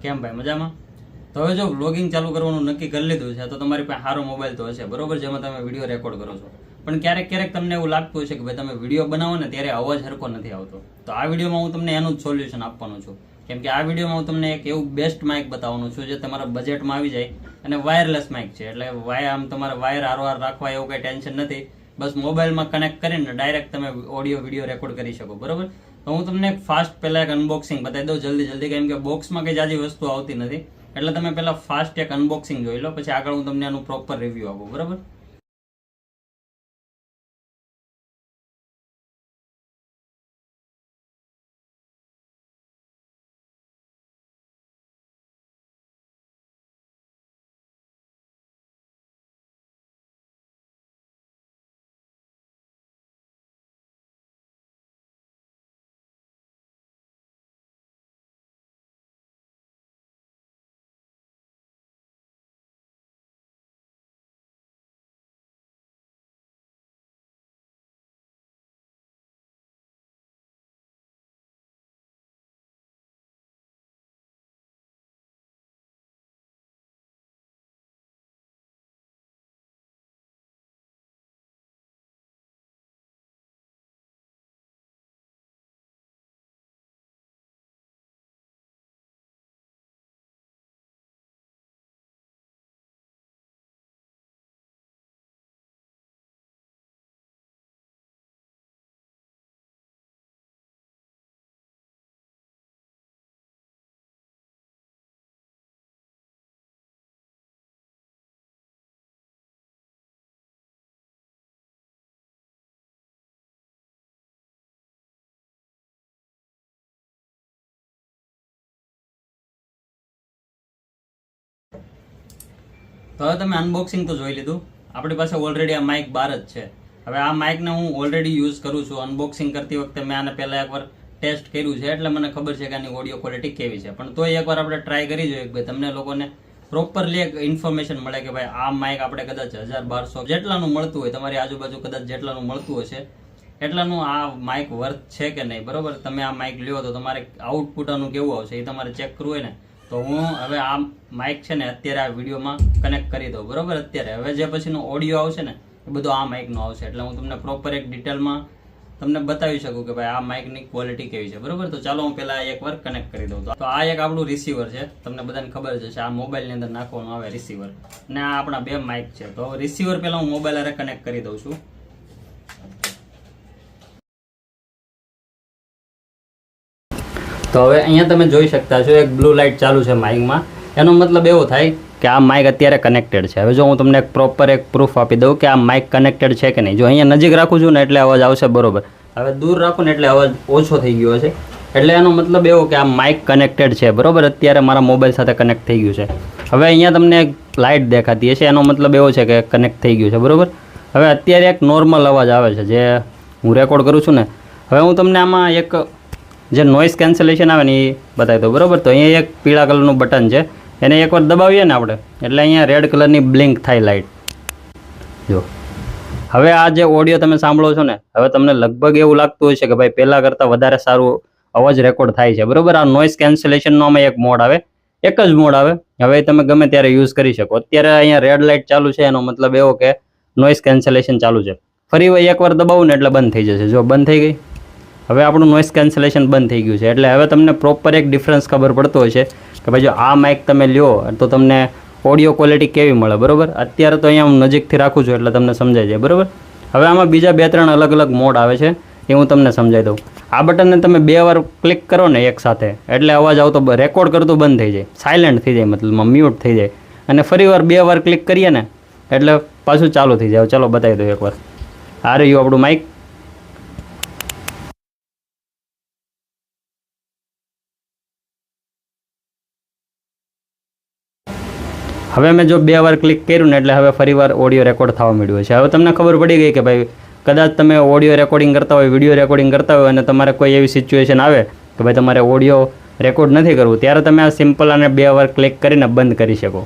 કેમ ભાઈ મજામાં? તો હવે જો વ્લોગિંગ ચાલુ કરવાનું નક્કી કરી લીધું છે તો તમારી પાસે સારો મોબાઈલ તો હશે બરોબર, જેમાં તમે વિડીયો રેકોર્ડ કરો છો. પણ ક્યારેક ક્યારેક તમને એવું લાગતું હશે કે ભાઈ તમે વિડીયો બનાવો ને ત્યારે અવાજ હરખો નથી આવતો. તો આ વિડીયોમાં હું તમને એનું જ સોલ્યુશન આપવાનું છું. કેમ કે આ વિડીયોમાં હું તમને એક એવું બેસ્ટ માઇક બતાવવાનું છું જે તમારા બજેટમાં આવી જાય અને વાયરલેસ માઇક છે. એટલે આમ તમારે વાયર આરવાર રાખવા એવું કંઈ ટેન્શન નથી. બસ મોબાઈલમાં કનેક્ટ કરીને ડાયરેક્ટ તમે ઓડિયો વિડીયો રેકોર્ડ કરી શકો બરોબર. તો હું તમને ફાસ્ટ પહેલા એક અનબોક્સિંગ બતાવી દઉં જલ્દી, કેમ કે બોક્સમાં કંઈ જાજી વસ્તુ આવતી નથી. એટલે તમે પહેલા ફાસ્ટ એક અનબોક્સિંગ જોઈ લો, પછી આગળ હું તમને આનું પ્રોપર રિવ્યુ આપું બરાબર. તો હવે તમે અનબોક્સિંગ તો જોઈ લીધું. આપણી પાસે ઓલરેડી આ માઇક બાર જ છે. હવે આ માઇકને હું ઓલરેડી યુઝ કરું છું. અનબોક્સિંગ કરતી વખતે મેં આને પહેલાં એકવાર ટેસ્ટ કર્યું છે, એટલે મને ખબર છે કે આની ઓડિયો ક્વોલિટી કેવી છે. પણ તોય એકવાર આપણે ટ્રાય કરી જોઈએ કે ભાઈ તમને લોકોને પ્રોપરલી એક ઇન્ફોર્મેશન મળે કે ભાઈ આ માઇક આપણે કદાચ 1000-1200 જેટલાનું મળતું હોય, તમારી આજુબાજુ કદાચ જેટલાનું મળતું હશે એટલાનું આ માઇક વર્થ છે કે નહીં બરોબર. તમે આ માઇક લ્યો તો તમારે આઉટપુટ આનું કેવું આવશે એ તમારે ચેક કરવું હોય ને. તો હું હવે આ માઇક છે ને અત્યારે આ વિડીયોમાં કનેક્ટ કરી દઉં બરોબર. અત્યારે હવે જે પછીનો ઓડિયો આવશે ને એ બધો આ માઇકનો આવશે. એટલે હું તમને પ્રોપર એક ડિટેલમાં તમને બતાવી શકું કે ભાઈ આ માઇકની ક્વોલિટી કેવી છે બરોબર. તો ચાલો હું પહેલાં એકવાર કનેક્ટ કરી દઉં. તો આ એક આપણું રિસીવર છે, તમને બધાને ખબર જ હશે. આ મોબાઈલની અંદર નાખવાનું આવે રિસીવર, અને આ આપણા બે માઇક છે. તો રિસીવર પહેલાં હું મોબાઈલ હારે કનેક્ટ કરી દઉં છું. તો હવે અહીંયા તમે જોઈ શકતા છો એક બ્લુ લાઇટ ચાલુ છે માઇકમાં. એનો મતલબ એવો થાય કે આ માઇક અત્યારે કનેક્ટેડ છે. હવે જો હું તમને એક પ્રોપર એક પ્રૂફ આપી દઉં કે આ માઇક કનેક્ટેડ છે કે નહીં. જો અહીંયા નજીક રાખું છું ને એટલે અવાજ આવશે બરોબર. હવે દૂર રાખું ને એટલે અવાજ ઓછો થઈ ગયો છે. એટલે એનો મતલબ એવો કે આ માઇક કનેક્ટેડ છે બરોબર. અત્યારે મારા મોબાઈલ સાથે કનેક્ટ થઈ ગયું છે. હવે અહીંયા તમને એક લાઇટ દેખાતી હશે, એનો મતલબ એવો છે કે કનેક્ટ થઈ ગયું છે બરોબર. હવે અત્યારે એક નોર્મલ અવાજ આવે છે જે હું રેકોર્ડ કરું છું ને. હવે હું તમને આમાં એક જે નોઇઝ કેન્સલેશન આવે ને એ બતાવી દો બરોબર. તો અહીંયા એક પીળા કલરનું બટન છે, એને એકવાર દબાવીએ ને આપણે એટલે અહીંયા રેડ કલરની બ્લિંક થાય લાઇટ. જો હવે આ જે ઓડિયો તમે સાંભળો છો ને, હવે તમને લગભગ એવું લાગતું હોય છે કે ભાઈ પહેલાં કરતાં વધારે સારું અવાજ રેકોર્ડ થાય છે બરોબર. આ નોઇઝ કેન્સલેશનનો આમાં એક મોડ આવે, એક જ મોડ આવે. હવે તમે ગમે ત્યારે યુઝ કરી શકો. અત્યારે અહીંયા રેડ લાઇટ ચાલુ છે, એનો મતલબ એવો કે નોઇઝ કેન્સલેશન ચાલુ છે. ફરી એકવાર દબાવું ને એટલે બંધ થઈ જશે. જો બંધ થઈ ગઈ. હવે આપણું નોઇઝ કેન્સલેશન બંધ થઈ ગયું છે. એટલે હવે તમને પ્રોપર એક ડિફરન્સ ખબર પડતો હોય છે કે ભાઈ જો આ માઇક તમે લ્યો તો તમને ઓડિયો ક્વોલિટી કેવી મળે બરોબર. અત્યારે તો અહીંયા હું નજીકથી રાખું છું એટલે તમને સમજાય જાય બરોબર. હવે આમાં બીજા 2-3 અલગ અલગ મોડ આવે છે, એ હું તમને સમજાવી દઉં. આ બટનને તમે 2 વાર ક્લિક કરો ને એક સાથે એટલે અવાજ આવતો રેકોર્ડ કરતું બંધ થઈ જાય, સાયલેન્ટ થઈ જાય, મતલબ મ્યુટ થઈ જાય. અને ફરી વાર 2 વાર ક્લિક કરીએ ને એટલે પાછું ચાલુ થઈ જાય. ચાલો બતાવી દઉં એકવાર. આ રહ્યું આપણું માઇક. હવે મેં જો 2 વાર ક્લિક કર્યું ને એટલે હવે ફરી વાર ઓડિયો રેકોર્ડ થવા મળ્યું છે. હવે તમને ખબર પડી ગઈ કે ભાઈ કદાચ તમે ઓડિયો રેકોર્ડિંગ કરતા હોય, વિડીયો રેકોર્ડિંગ કરતા હોય અને તમારે કોઈ એવી સિચ્યુએશન આવે કે ભાઈ તમારે ઓડિયો રેકોર્ડ નથી કરવું, ત્યારે તમે આ સિમ્પલ આને 2 વાર ક્લિક કરીને બંધ કરી શકો.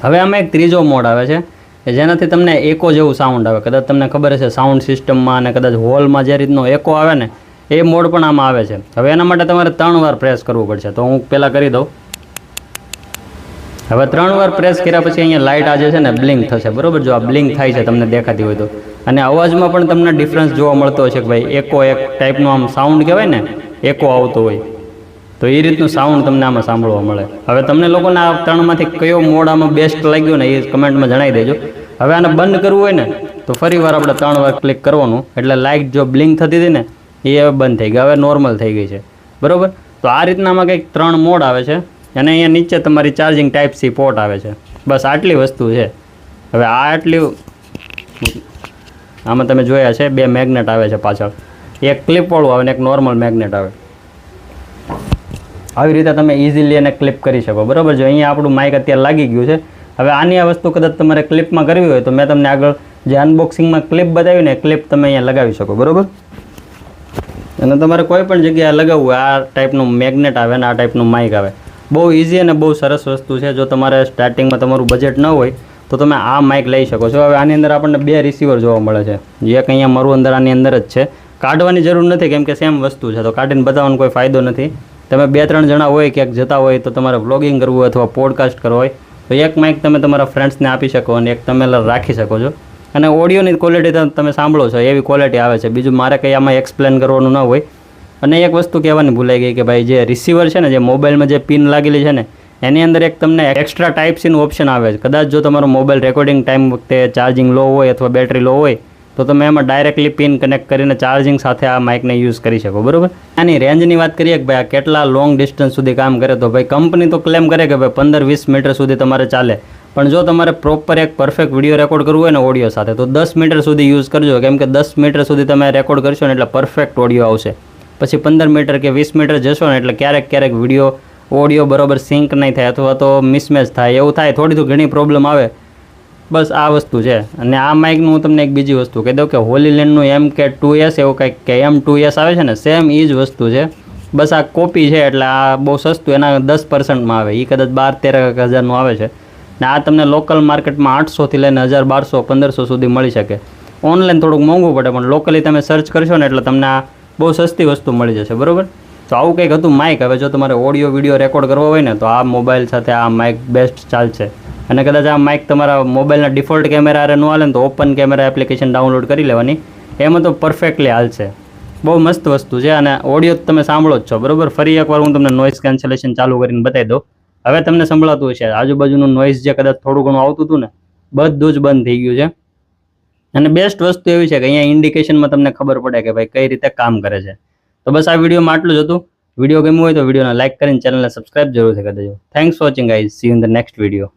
હવે આમાં એક ત્રીજો મોડ આવે છે કે જેનાથી તમને એકો જેવું સાઉન્ડ આવે. કદાચ તમને ખબર હશે સાઉન્ડ સિસ્ટમમાં અને કદાચ હોલમાં જે રીતનો એકો આવે ને એ મોડ પણ આમાં આવે છે. હવે એના માટે તમારે 3 વાર પ્રેસ કરવું પડશે. તો હું પહેલાં કરી દઉં. હવે 3 વાર પ્રેસ કર્યા પછી અહીંયા લાઇટ આજે છે ને બ્લિંક થશે, બરોબર? જો આ બ્લિંક થાય છે તમને દેખાતી હોય તો, અને અવાજમાં પણ તમને ડિફરન્સ જોવા મળતો હોય છે કે ભાઈ એકો એક ટાઈપનો આમ સાઉન્ડ કહેવાય ને, એકો આવતો હોય, તો એ રીતનું સાઉન્ડ તમને આમાં સાંભળવા મળે. હવે તમને લોકોને આ 3માંથી કયો મોડ આમાં બેસ્ટ લાગ્યો ને એ કમેન્ટમાં જણાવી દેજો. હવે આને બંધ કરવું હોય ને તો ફરી વાર આપણે 3 વાર ક્લિક કરવાનું, એટલે લાઇટ જો બ્લિંક થતી હતી ને એ હવે બંધ થઈ ગઈ, હવે નોર્મલ થઈ ગઈ છે, બરાબર? તો આ રીતના આમાં કંઈક 3 મોડ આવે છે, અને અહીંયા નીચે તમારી ચાર્જિંગ ટાઈપ સી પોર્ટ આવે છે. બસ આટલી વસ્તુ છે. હવે આ આટલી આમાં તમે જોયા છે 2 મેગ્નેટ આવે છે પાછળ, એક ક્લિપવાળું આવે ને એક નોર્મલ મેગ્નેટ આવે. આવી રીતે તમે ઇઝીલી એને ક્લિપ કરી શકો, બરાબર? જો અહીંયા આપણું માઇક અત્યારે લાગી ગયું છે. હવે આની આ વસ્તુ કદાચ તમારે ક્લિપમાં કરવી હોય તો મેં તમને આગળ જે અનબોક્સિંગમાં ક્લિપ બતાવી ને ક્લિપ તમે અહીંયા લગાવી શકો, બરાબર? અને તમારે કોઈ પણ જગ્યાએ લગાવવું હોય આ ટાઈપનું મેગ્નેટ આવે ને આ ટાઈપનું માઇક આવે. બહુ ઇઝી અને બહુ સરસ વસ્તુ છે. જો તમારે સ્ટાર્ટિંગમાં તમારું બજેટ ન હોય તો તમે આ માઇક લઈ શકો છો. હવે આની અંદર આપણને 2 રિસીવર જોવા મળે છે, એક અહીંયા મારું અંદર આની અંદર જ છે. કાઢવાની જરૂર નથી કેમ કે સેમ વસ્તુ છે, તો કાઢીને બતાવવાનો કોઈ ફાયદો નથી. તમે 2-3 જણા હોય ક્યાંક જતા હોય તો તમારે વ્લોગિંગ કરવું હોય અથવા પોડકાસ્ટ કરવો હોય તો એક માઇક તમે તમારા ફ્રેન્ડ્સને આપી શકો અને એક તમે રાખી શકો છો. અને ઓડિયોની ક્વોલિટી તમે સાંભળો છો એવી ક્વોલિટી આવે છે. બીજું મારે કંઈ આમાં એક્સપ્લેન કરવાનું ન હોય. અને એક વસ્તુ કહેવાની ભૂલાઈ ગઈ કે ભાઈ જે રિસીવર છે ને, જે મોબાઈલમાં જે પિન લાગેલી છે ને એની અંદર એક તમને એક્સ્ટ્રા ટાઈપ સીનું ઓપ્શન આવે છે. કદાચ જો તમારો મોબાઈલ રેકોર્ડિંગ ટાઈમ વખતે ચાર્જિંગ લો હોય અથવા બેટરી લો હોય તો તમે એમાં ડાયરેક્ટલી પિન કનેક્ટ કરીને ચાર્જિંગ સાથે આ માઇકને યુઝ કરી શકો, બરાબર? આની રેન્જની વાત કરીએ કે ભાઈ આ કેટલા લોંગ ડિસ્ટન્સ સુધી કામ કરે, તો ભાઈ કંપની તો ક્લેમ કરે કે ભાઈ 15-20 મીટર સુધી તમારે ચાલે. પણ જો તમારે પ્રોપર એક પરફેક્ટ વિડીયો રેકોર્ડ કરવું હોય ને ઓડિયો સાથે તો 10 મીટર સુધી યુઝ કરજો, કેમ કે 10 મીટર સુધી તમે રેકોર્ડ કરશો ને એટલે પરફેક્ટ ઓડિયો આવશે. પછી 15 મીટર કે 20 મીટર જશો ને એટલે ક્યારેક વિડીયો ઓડિયો બરાબર સિંક નહીં થાય અથવા તો મિસમેચ થાય, એવું થાય, થોડી તો ઘણી પ્રોબ્લેમ આવે. બસ આ વસ્તુ છે. અને આ માઇકનું હું તમને એક બીજી વસ્તુ કહી દઉં કે હોલીલેન્ડનું MK2S એવું કંઈક કે M2S આવે છે ને, સેમ એ જ વસ્તુ છે. બસ આ કોપી છે એટલે આ બહુ સસ્તું, એના 10%માં આવે, એ કદાચ 12-13 હજારનું આવે છે. ને આ તમને લોકલ માર્કેટમાં 800થી લઈને 1000, 1200, 1500 સુધી મળી શકે. ઓનલાઈન થોડુંક મોંઘું પડે પણ લોકલી તમે સર્ચ કરશો ને એટલે તમને આ બહુ સસ્તી વસ્તુ મળી જશે, બરાબર? તો આવું કંઈક હતું માઇક. હવે જો તમારે ઓડિયો વિડીયો રેકોર્ડ કરવો હોય ને તો આ મોબાઈલ સાથે આ માઇક બેસ્ટ ચાલશે. અને કદાચ આ માઇક તમારા મોબાઈલના ડિફોલ્ટ કેમેરા ન હાલે ને તો ઓપન કેમેરા એપ્લિકેશન ડાઉનલોડ કરી લેવાની, એમાં તો પરફેક્ટલી હાલશે. બહુ મસ્ત વસ્તુ છે. અને ઓડિયો તમે સાંભળો જ છો, બરાબર? ફરી એકવાર હું તમને નોઇઝ કેન્સલેશન ચાલુ કરીને બતાવી દઉં. હવે તમને સંભળાતું હશે, આજુબાજુનું નોઇઝ જે કદાચ થોડું ઘણું આવતું હતું ને બધું જ બંધ થઈ ગયું છે. અને બેસ્ટ વસ્તુ એવી છે કે અહીંયા ઇન્ડિકેશનમાં તમને ખબર પડે કે ભાઈ કઈ રીતે કામ કરે છે. તો બસ આ વિડીયોમાં આટલું જ હતું. વિડીયો ગમ્યું હોય તો વિડીયોને લાઇક કરીને ચેનલને સબસ્ક્રાઇબ જરૂરથી કરી દેજો. Thanks for watching guys. C you in the next video.